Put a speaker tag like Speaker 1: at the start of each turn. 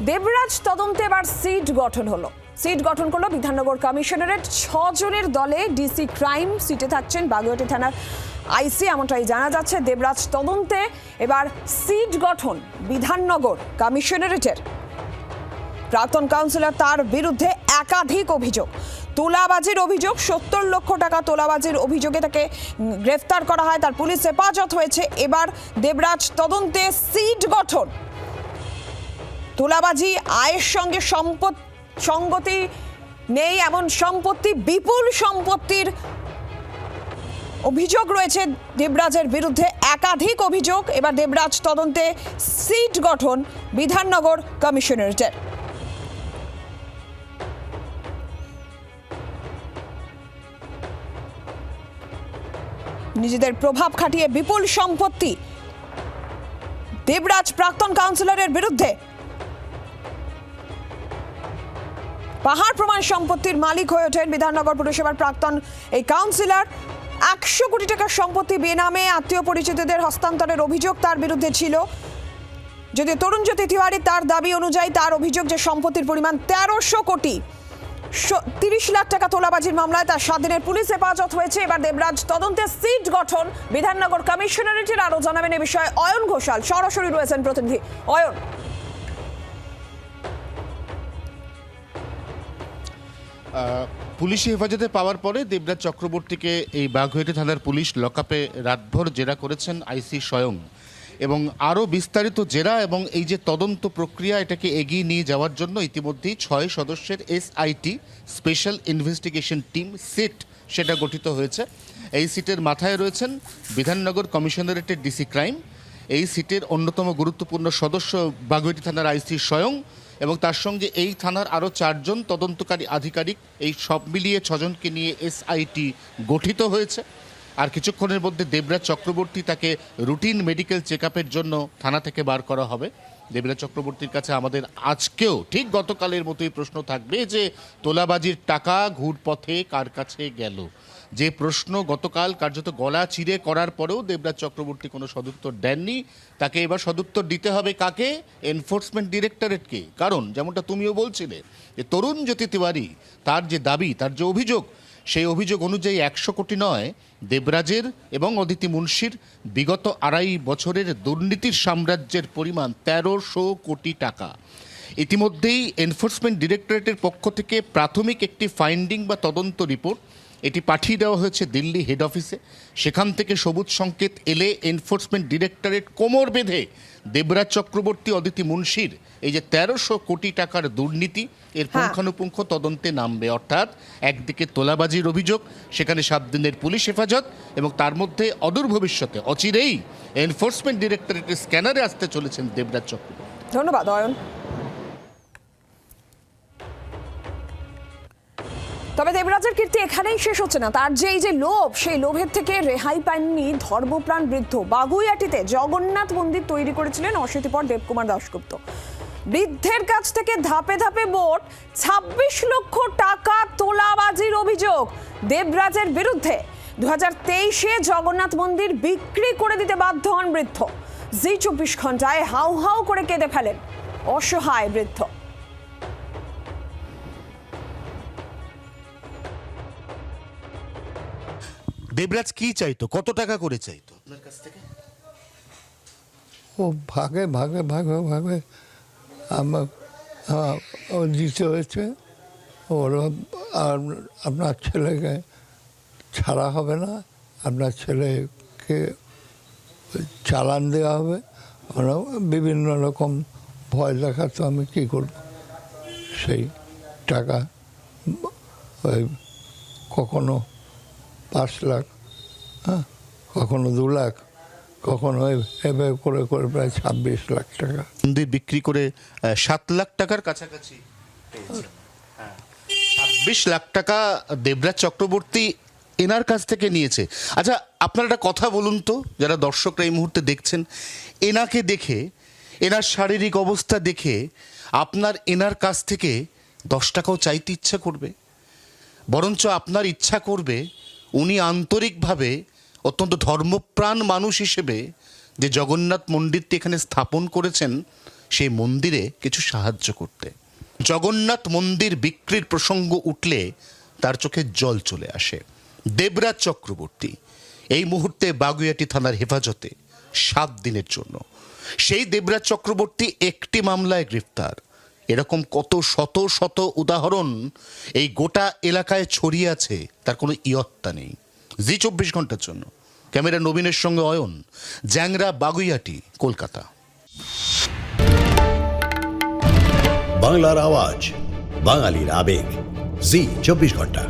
Speaker 1: দেবরাজ তদন্তে এবার সিট গঠন হলো। সিট গঠন করলো বিধাননগর কমিশনারেট। 6 জনের দলে ডিসি ক্রাইম সিটে থাকছেন বাগুইআটি থানার আইসি, এমনটাই জানা যাচ্ছে। দেবরাজ তদন্তে এবার সিট গঠন বিধাননগর কমিশনারেটের। প্রাক্তন কাউন্সিলর, তার বিরুদ্ধে একাধিক অভিযোগ, তোলাবাজির অভিযোগ, 70 লক্ষ টাকা তোলাবাজির অভিযোগে তাকে গ্রেফতার করা হয়, তার পুলিশ হেফাজত হয়েছে। এবার দেবরাজ তদন্তে সিট গঠন। তোলাবাজি, আয়ের সঙ্গে সঙ্গতি নেই এমন সম্পত্তি, বিপুল সম্পত্তির অভিযোগ রয়েছে দেবরাজের বিরুদ্ধে, একাধিক অভিযোগ। এবার দেবরাজ তদন্তে সিট গঠন বিধাননগর কমিশনারেটের। নিজেদের প্রভাব খাটিয়ে বিপুল সম্পত্তি দেবরাজ প্রাক্তন কাউন্সিলরের বিরুদ্ধে। পাহাড় প্রমাণ সম্পত্তির মালিক হয়ে ওঠেন বিধাননগর পুরসভার প্রাক্তন এই কাউন্সিলর। 100 কোটি টাকার সম্পত্তি বেনামে আত্মীয় পরিচিতদের হস্তান্তরের অভিযোগ তার বিরুদ্ধে ছিল। যদি তরুণজ্যোতি তিওয়ারি, তার দাবি অনুযায়ী, তার অভিযোগ যে সম্পত্তির পরিমাণ 1300 কোটি। 30 লাখ টাকা তোলাবাজির মামলায় তার 7 দিনের পুলিশ হেফাজত হয়েছে। এবার দেবরাজ তদন্তে সিট গঠন বিধাননগর কমিশনারেটের। আরো জানাবেন এ বিষয়ে অয়ন ঘোষাল, সরাসরি রয়েছেন প্রতিনিধি অয়ন।
Speaker 2: পুলিশি হেফাজতে পাওয়ার পরে দেবরাজ চক্রবর্তীকে এই বাগুইআটি থানার পুলিশ লকআপে রাতভর জেরা করেছেন আইসি স্বয়ং, এবং আরও বিস্তারিত জেরা এবং এই যে তদন্ত প্রক্রিয়া, এটাকে এগিয়ে নিয়ে যাওয়ার জন্য ইতিমধ্যেই 6 সদস্যের SIT special investigation team SIT সেটা গঠিত হয়েছে। এই সিটের মাথায় রয়েছেন বিধাননগর কমিশনারেটের ডিসি ক্রাইম। এই সিটের অন্যতম গুরুত্বপূর্ণ সদস্য বাগুইআটি থানার আইসি স্বয়ং, এবং তার সঙ্গে এই থানার আরও 4 জন তদন্তকারী আধিকারিক। এই সব মিলিয়ে 6 জনকে নিয়ে এসআইটি গঠিত হয়েছে। আর কিছুক্ষণের মধ্যে দেবরাজ চক্রবর্তী, তাকে রুটিন মেডিকেল চেকআপের জন্য থানা থেকে বার করা হবে। দেবরাজ চক্রবর্তীর কাছে আমাদের আজকেও ঠিক গতকালের মতোই প্রশ্ন থাকবে যে তোলাবাজির টাকা ঘুরপথে কার কাছে গেল। যে প্রশ্ন গতকাল কার্যত গলা চিরে করার পরেও দেবরাজ চক্রবর্তী কোনো সদুত্তর দেননি, তাকে এবার সদুত্তর দিতে হবে। কাকে? এনফোর্সমেন্ট ডিরেক্টরেটকে। কারণ যেমনটা তুমিও বলছিলে যে তরুণজ্যোতি তিওয়ারি, তার যে দাবি, তার যে অভিযোগ, সেই অভিযোগ অনুযায়ী 100 কোটি নয়, দেবরাজের এবং অদিতি মুন্সির বিগত 2.5 বছরের দুর্নীতির সাম্রাজ্যের পরিমাণ 1300 কোটি টাকা। ইতিমধ্যেই এনফোর্সমেন্ট ডিরেক্টরেটের পক্ষ থেকে প্রাথমিক একটি ফাইন্ডিং বা তদন্ত রিপোর্ট এটি পাঠিয়ে দেওয়া হয়েছে দিল্লি হেড অফিসে। সেখান থেকে সবুজ সংকেত এলে এনফোর্সমেন্ট ডিরেক্টরেট কোমর বেঁধে দেবরাজ চক্রবর্তী, অদিতি মুন্সির এই যে 1300 কোটি টাকার দুর্নীতি, এর পুঙ্খানুপুঙ্খ তদন্তে নামবে। অর্থাৎ একদিকে তোলাবাজির অভিযোগ, সেখানে 7 দিনের পুলিশ হেফাজত, এবং তার মধ্যে অদূর ভবিষ্যতে অচিরেই এনফোর্সমেন্ট ডিরেক্টরেটের স্ক্যানারে আসতে চলেছেন দেবরাজ চক্রবর্তী।
Speaker 1: ধন্যবাদ অয়ন। তবে দেবরাজের কীর্তি এখানেই শেষ হচ্ছে না। তার যে এই যে লোভ, সেই লোভের থেকে রেহাই পাননি ধর্মপ্রাণ বৃদ্ধ। বাগুইআটিতে জগন্নাথ মন্দির তৈরি করেছিলেন অশীতিপর দেবকুমার দাশগুপ্ত। বৃদ্ধের কাছ থেকে ধাপে ধাপে মোট 26 লক্ষ টাকা তোলাবাজির অভিযোগ দেবরাজের বিরুদ্ধে। 2023-এ জগন্নাথ মন্দির বিক্রি করে দিতে বাধ্য হন বৃদ্ধ। জি 24 ঘন্টায় হাউ হাউ করে কেঁদে ফেলেন অসহায় বৃদ্ধ।
Speaker 2: দেবরাজ কি চাইতো? কত টাকা করে চাইতো আপনার কাছ থেকে?
Speaker 3: ও ভাগে ভাগে ভাগে ভাগে আমার ও দিতে হয়েছে। ওরা আর আপনার ছেলেকে ছাড়া হবে না, আপনার ছেলেকে চালান দেওয়া হবে। ওরা বিভিন্ন রকম ভয় দেখাতো। আমি কী করব? সেই টাকা ওই কখনো 5 লাখ, হ্যাঁ, কখনো 2 লাখ, কখনো এভাবে করে করে প্রায় 26 লাখ টাকা
Speaker 2: মন্দির বিক্রি করে 7 লাখ টাকার কাছাকাছি। 26 লাখ টাকা দেবরাজ চক্রবর্তী এনার কাছ থেকে নিয়েছে। আচ্ছা, আপনারা একটা কথা বলুন তো, যারা দর্শকরা এই মুহূর্তে দেখছেন, এনাকে দেখে, এনার শারীরিক অবস্থা দেখে আপনার এনার কাছ থেকে 10 টাকাও চাইতে ইচ্ছা করবে? বরঞ্চ আপনার ইচ্ছা করবে উনি আন্তরিকভাবে, অত্যন্ত ধর্মপ্রাণ মানুষ হিসেবে যে জগন্নাথ মন্দিরটি এখানে স্থাপন করেছেন, সেই মন্দিরে কিছু সাহায্য করতে। জগন্নাথ মন্দির বিক্রির প্রসঙ্গ উঠলে তার চোখে জল চলে আসে। দেবরাজ চক্রবর্তী এই মুহূর্তে বাগুইআটি থানার হেফাজতে 7 দিনের জন্য। সেই দেবরাজ চক্রবর্তী একটি মামলায় গ্রেফতার। এরকম কত শত শত উদাহরণ এই গোটা এলাকায় ছড়িয়ে আছে, তার কোনো ইয়ত্তা নেই। জি 24 ঘন্টার জন্য ক্যামেরা নবীনের সঙ্গে অয়ন, জ্যাংরা, বাগুইআটি, কলকাতা।
Speaker 4: বাংলার আওয়াজ, বাঙালির আবেগ, জি 24 ঘন্টা।